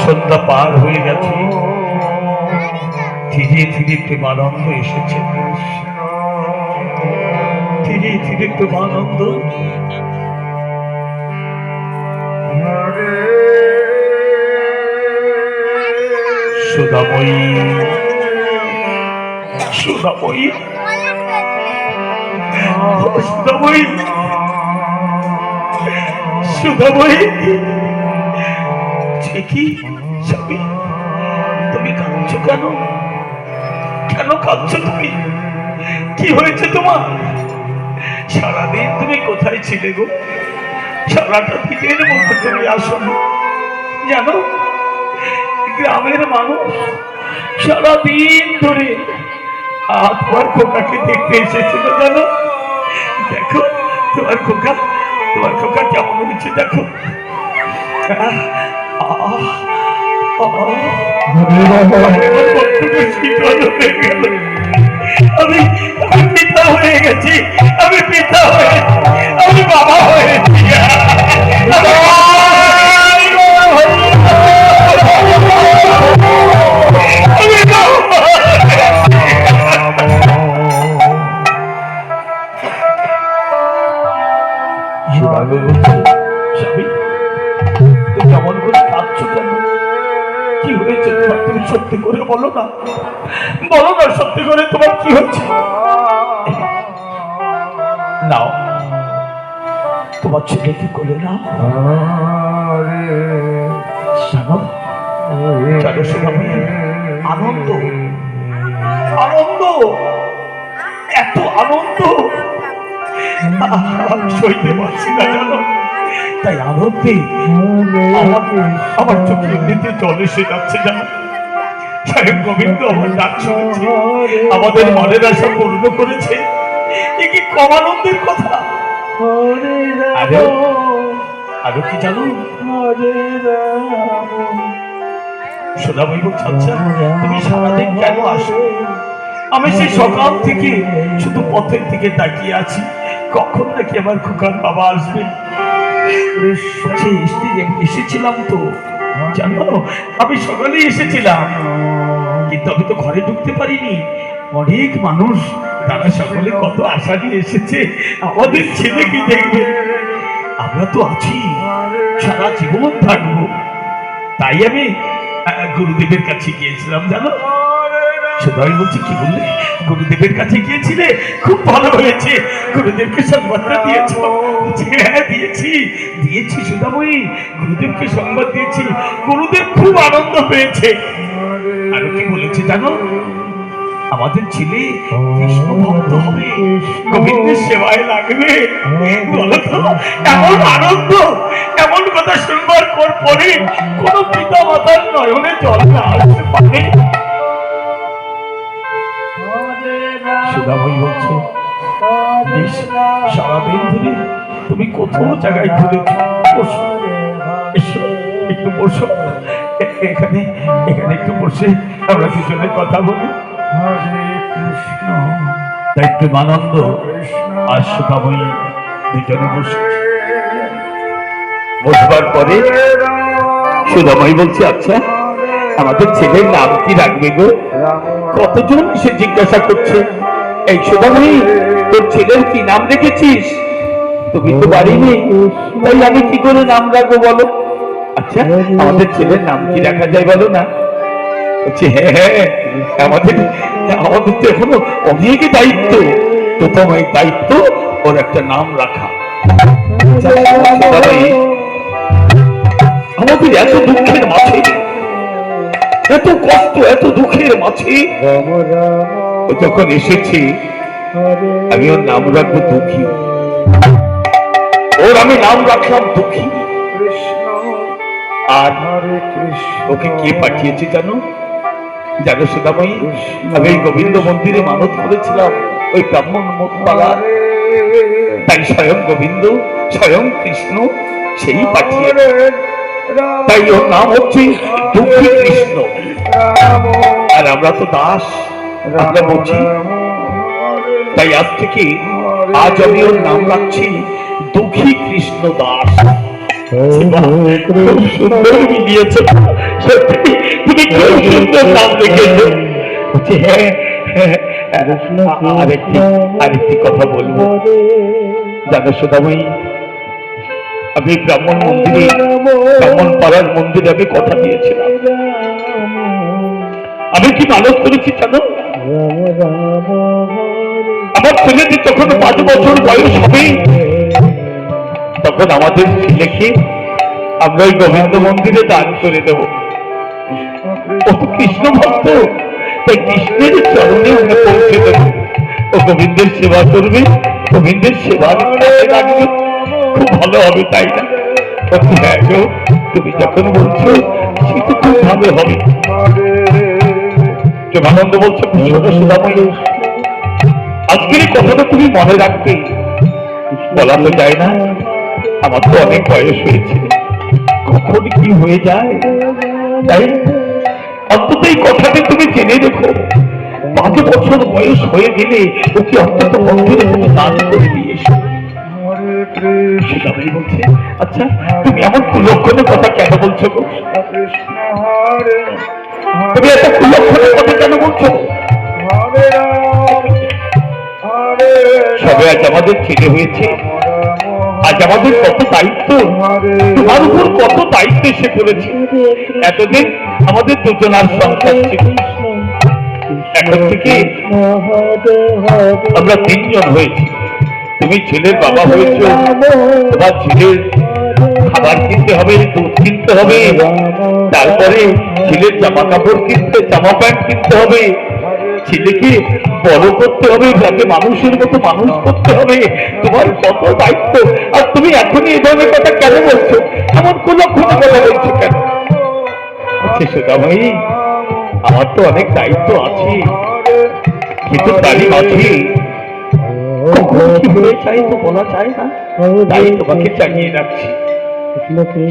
সন্ধ্যা পার হয়ে গেছে, ধীরে ধীরে প্রেমানন্দ এসেছে। ধীরে ধীরে প্রেমানন্দ সুধাময়ী সুধাময়ী সুধাময়ী সুধাময়ী, কি স্বামী, তুমি কাঁদছো কেন? কেন কাঁদছো তুমি? কি হয়েছে তোমার? সারাদিন তুমি কোথায় ছিলে গো? সারাটা দিনের মধ্যে তুমি আসনি। জানো, গ্রামের মানুষ সারাদিন ধরে তোমার খোকাকে দেখতে এসেছিল। জানো, দেখো তোমার খোকা কেমন হয়েছে দেখো। আমি পিতা হয়ে গেছি, আমি পিতা হয়ে, আমি বাবা হয়েছি। কেমন করে কাঁদছো কেন? কি হয়েছে তোমার? তুমি সত্যি করে বলো না, বলো না সত্যি করে তোমার কি হচ্ছে। নাও তোমার ছেলেকে কোলে নাও। আনন্দ আনন্দ, এত আনন্দ আমি সইতে পারছি না জানো। তাই আনন্দে আমার চোখে এমনিতে জল এসে যাচ্ছে জানো। স্বয়ং গোবিন্দ আমার ডাক শুনেছে, আমাদের মনের আশা পূর্ণ করেছে। এ কি কম আনন্দের কথা। আরো কি জানো, সোনাময়ী বলছে, আচ্ছা তুমি সারাদিন কেন আসো? আমি সেই সকাল থেকে শুধু পথের দিকে তাকিয়ে আছি, কখন নাকি আমার খোকার বাবা আসবে। এসেছিলাম তো জানো, আমি সকালে এসেছিলাম, কিন্তু আমি তো ঘরে ঢুকতে পারিনি। অনেক মানুষ, তারা সকলে কত আশা নিয়ে এসেছে আমাদের ছেলেকে দেখবে। আমরা তো আছি, সারা জীবন থাকবো। তাই আমি গুরুদেবের কাছে গিয়েছিলাম জানো। সবাই বলছে, কি বললে? গুরুদেবের কাছে গিয়েছিলে? খুব ভালো হয়েছে, গুরুদেবকে সংবাদটা দিয়েছ? হ্যাঁ দিয়েছি সুধাময়ী, গুরুদেবকে সংবাদ দিয়েছি। গুরুদেব খুব আনন্দ পেয়েছে। আরো কি বলেছে জানো, আমাদের ছেলে কৃষ্ণ ভক্ত হবে, গোবিন্দের সেবায় লাগবে। বলতো এমন আনন্দ, এমন কথা শুনবার পরে কোন পিতা মাতার নয়নে জল না আসতে পারে। সুধাময়ী বলছে, সারাদিন ধরে তুমি কোথাও জায়গায় ঘুরেছ, একটু বসো এখানে, একটু বসে আমরা দুজনে কথা বলি। তাই প্রেমানন্দ আর সুধাময়ী দুজনে বসবার পরে সুধাময়ী বলছে, আচ্ছা আমাদের ছেলের নাম কি রাখবে গো? কতজন সে জিজ্ঞাসা করছে। এই সুধাময়ী, তোর ছেলের কি নাম রেখেছিস? তুমি তো বাড়ি নেই, তাই আমি কি করে নাম রাখবো বলো? আচ্ছা আমাদের ছেলের নাম কি রাখা যায় বলো না? হ্যাঁ, আমাদের তো এখনো অনেক দায়িত্ব, প্রথম এই দায়িত্ব ওর একটা নাম রাখা। আমাদের এত দুঃখের মাঝে, এত কষ্ট, এত দুঃখের মাঝে যখন এসেছি, আমি ওর নাম রাখবো দুঃখী। ওর আমি নাম রাখলাম দুঃখী। আর ওকে কে পাঠিয়েছে জানো? সুধাময়ী, আমি এই গোবিন্দ মন্দিরে মানত করেছিলাম ওই ব্রাহ্মণ মুখপালা, তাই স্বয়ং গোবিন্দ, স্বয়ং কৃষ্ণ সেই পাঠিয়ে, তাই ওর নাম হচ্ছে দুঃখী কৃষ্ণ। আর আমরা তো দাস, আমরা বলছি, তাই আজ থেকে আজ আমি ওর নাম রাখছি দুঃখী কৃষ্ণ দাস। খুব সুন্দর মিলিয়েছে। সত্যি তুমি খুব সুন্দর নাম রেখেছো। বলছি, হ্যাঁ হ্যাঁ, আরেকটি কথা বলবো। জানো সুদাময়ী, আমি ব্রাহ্মণ পাড়ার মন্দিরে আমি কথা দিয়েছিলাম। আমি কি মানত করেছি জানো? আমার ছেলেটি যখন 5 বছর বয়স হবে, তখন আমাদের ছেলেকে আমরা ওই গোবিন্দ মন্দিরে দান করে দেব। ও তো কৃষ্ণ ভক্ত, তাই কৃষ্ণের চরণে ওকে পৌঁছে দেব। ও গোবিন্দের সেবা করবে, গোবিন্দের সেবার রাখবে, খুব ভালো হবে, তাই না? হ্যাঁ গো, তুমি যখন বলছো সে তো খুব ভালো হবে। প্রেমানন্দ বলছো, সুদাময়ী, আজকের এই কথাটা তুমি মনে রাখবে। বলা তো যায় না, আমার তো অনেক বয়স হয়েছে, কখন কি হয়ে যায়, তাই অন্তত এই কথাটা তুমি জেনে রেখো। 5 বছর বয়স হয়ে গেলে ওকে অন্তত মন্দিরে তুমি দান করে দিয়ে এসো। সুদাময়ী বলছে, আচ্ছা তুমি এমন কুলক্ষণের কথা কেন বলছো গো? তুমি এত কুলক্ষণের কথা কেন বলছো? সবে আজ আমাদের ছেলে হয়েছে, আজ আমাদের কত দায়িত্ব, তোমার উপর কত দায়িত্ব এসে পড়েছে। এতদিন আমাদের দুজনার সংসার ছিল, এখন থেকে আমরা 3 জন হয়েছি। তুমি ছেলের বাবা হয়েছ, তোমার ছেলের খাবার কিনতে হবে, দুধ কিনতে হবে, তারপরে ছেলের জামা কাপড় কিনতে, জামা প্যান্ট কিনতে হবে, ছেলেকে বড় করতে হবে, তাকে মানুষের মতো মানুষ করতে হবে। তোমার কত দায়িত্ব, আর তুমি এখনই এই ধরনের কথা কেন বলছো? এমন কোন কথা বলছো কেন? সুদাময়ী, আমার তো অনেক দায়িত্ব আছে, কিন্তু তারই মাঝে কখন কি হয়ে যায় তো বলা যায় না, তাই তোমাকে জানিয়ে রাখছি।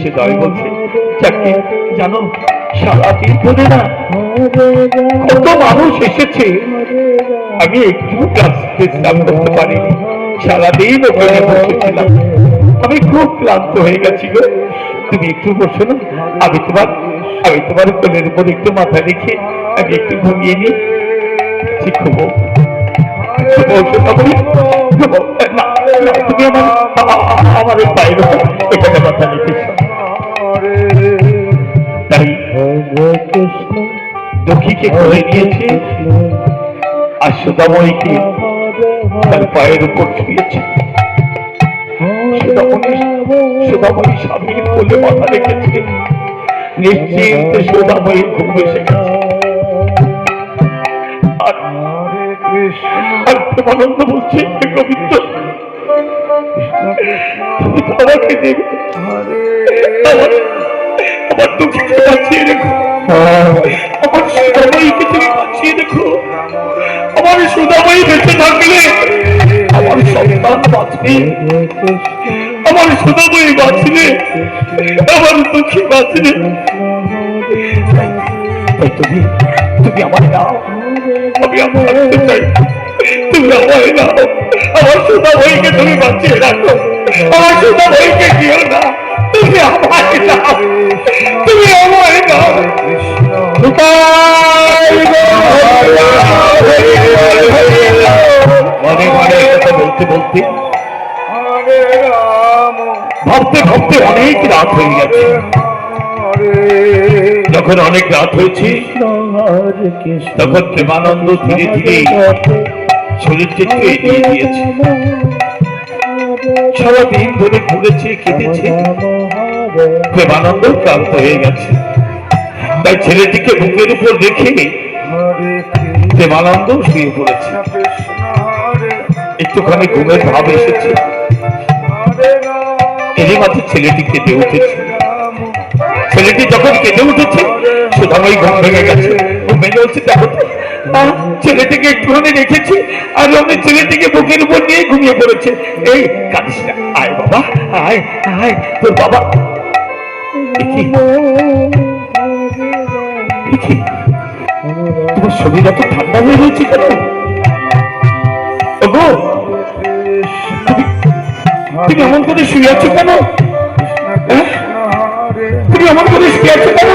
সে দাঁড়িয়ে বলছে, চাকরি জানো, সারাদিন ধরে না কত মানুষ এসেছে, আমি একটু বিশ্রাম করতে পারিনি, সারাদিন ওখানে বসেছিলাম, আমি খুব ক্লান্ত হয়ে গেছি গো। তুমি একটু বসো না, আমি তোমার কোলের উপর একটু মাথা রেখে আমি একটু ঘুমিয়ে নিই। শিখব তুমি আমার পায়ের এখানে মাথা রেখেছ। তাই দুঃখীকে করে নিয়েছে, আর সুদাময়ীকে তার পায়ের উপর শুয়েছে। সুদাময়ী স্বামীর কোলে মাথা রেখেছে, নিশ্চিন্তে সুদাময়ীর ঘুম এসে গেছে। আর প্রেমানন্দ বলছে, গোবিন্দ তুমি তো আমাকে দেবে, আমার দুঃখকে বাঁচিয়ে রেখো, আমার সুদাময়ীকে তুমি বাঁচিয়ে রেখো। আমার সুদাময়ী বেঁচে থাকলে আমার সন্তান বাঁচবে, আমার সুদাময়ী বাঁচলে আমার দুঃখী বাঁচবে। তুমি আমার নাও, আমি আমার চাই, তুমি আমায় নাও, আমার সুদাময়ীকে তুমি বাঁচিয়ে রাখো, আমার সুদাময়ীকে দিও না, তুমি আমায় নাও, তুমি আমায় নাও। মনে মনে কথা বলতে বলতে ভাবতে ভাবতে অনেক রাত হয়ে গেছে। যখন অনেক রাত হয়েছে, তখন প্রেমানন্দ ধীরে ধীরে শরীরকে এগিয়ে দিয়েছে। সারাদিন ধরে ঘুরেছে, কেটেছে, প্রেমানন্দ ক্লান্ত হয়ে গেছে। তাই ছেলেটিকে বুকের উপর রেখে প্রেমানন্দ শুয়ে পড়েছে। একটুখানি ঘুমের ভাব এসেছে, এরই মাঝে ছেলেটি কেঁদে উঠেছে। ছেলেটি যখন কেঁদে উঠেছে, সুদাময়ী ঘুম ভেঙে গেছে। ঘুম ভেঙে বলছে, দেখো তো ছেলেটিকে একটুখানি রেখেছি, আর অন্য ছেলেটিকে বুকের উপর নিয়ে ঘুমিয়ে পড়েছে। এই কাঁদিস না, আয় বাবা, আয় আয়, তোর বাবা। তোমার শরীর এত ঠান্ডা হয়ে রয়েছে কেন? তুমি এমন করে শুয়ে আছো কেন? তুমি এমন করে শুয়ে আছো কেন?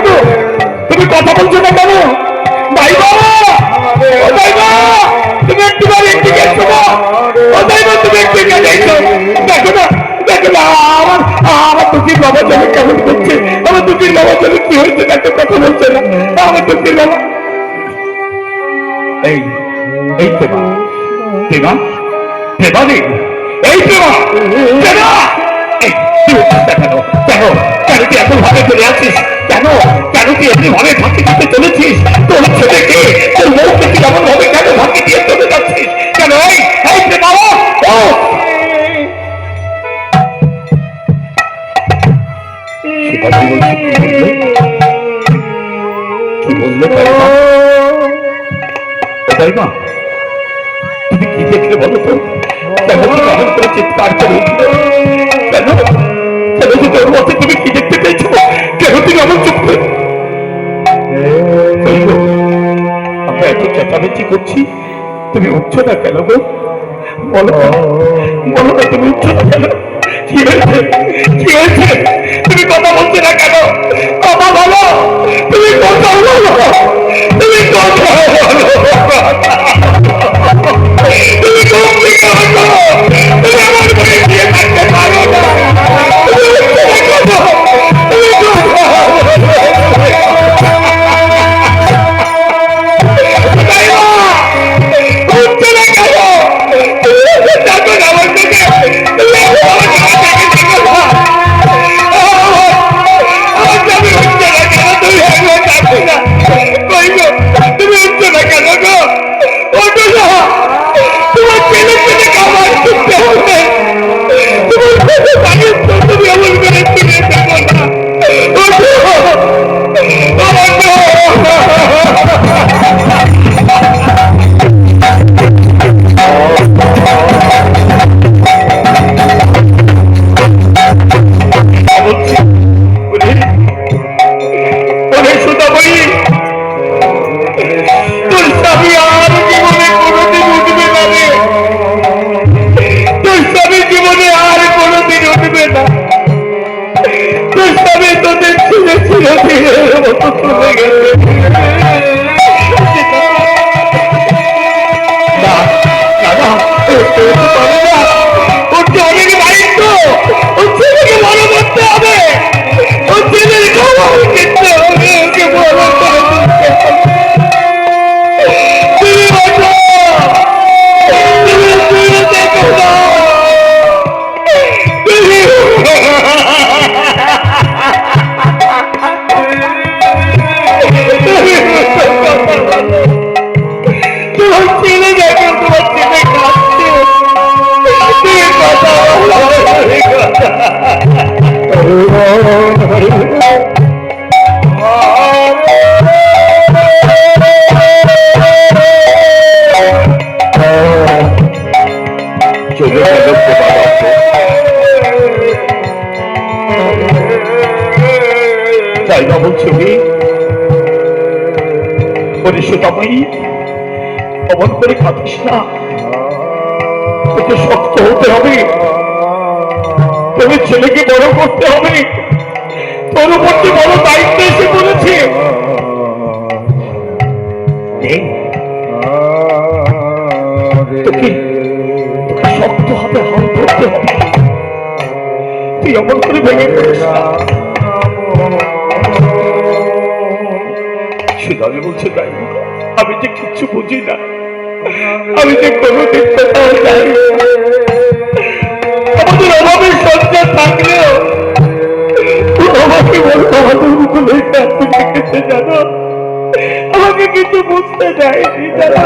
কি হয়েছে একটা কথা বলছে না আমার দুঃখের বাবা। এই এই প্রেমা প্রেমা প্রেমা নেই, এই প্রেমা প্রেমা, এই তুই কেন কেন কেন তুই এত ভাবে চলে আসিস? কেন কেন তুই এমনি ভাবে ফাঁকি দিতে চলেছিস? তোর ছেলেকে তোর বউকে তুই এমন ভাবে কেন ফাঁকি দিয়ে চলে যাচ্ছিস কেন? এই এই প্রেমা ও কি বললে তাই মা? তুমি কি দেখলে বলো তো? কেন তুমি এমন করে চিৎকার করে উঠলে? কেন কেন তোর মতে তুমি কি দেখতে পেয়েছো? কেন তুমি এমন চুপ করে? আমরা এত চেঁচামেচি করছি, তুমি উঠছো না কেন গো? বলো বলো না, তুমি উঠছো না কেন? কি হয়েছে কি হয়েছে? তুমি কথা বলছো না কেন? কথা বলো, তুমি কথা বলো, তুমি কথা বলো, তুমি ঘুম থেকে ওঠো, তুমি আমার ঘরে গিয়ে থাকতে পারো না, তুমি উঠছো না কেন? তুমি কথা উঠছো না কেন? তুমি দেখো না আমার দিকে, তুমি আমার তুমি উঠছো না কেন গো? ওঠো না, তোমার ছেলে ছেলে খাবার করতে হবে, তুমি আমার ঘরে ফিরে যাবো না, ওঠো অমন করে কাঁদিস না, তোকে শক্ত হতে হবে, তোকে ছেলেকে বড় করতে হবে, তোর উপর যে বড় দায়িত্ব এসে পড়েছে। তোকে শক্ত হাতে হাত ধরতে হবে, তুই অমন করে ভেঙে পড়িস না। সুদামি বলছে তাই, আমি যে কিচ্ছু বুঝি না, আমি যে কোনো দেখতে পাওয়া যাই, আমাদের অভাবের সঞ্চার থাকলেও আমাকে বলতো আমাদের মতো দেখেছে জানো, আমাকে কিছু বুঝতে যায়নি জানো।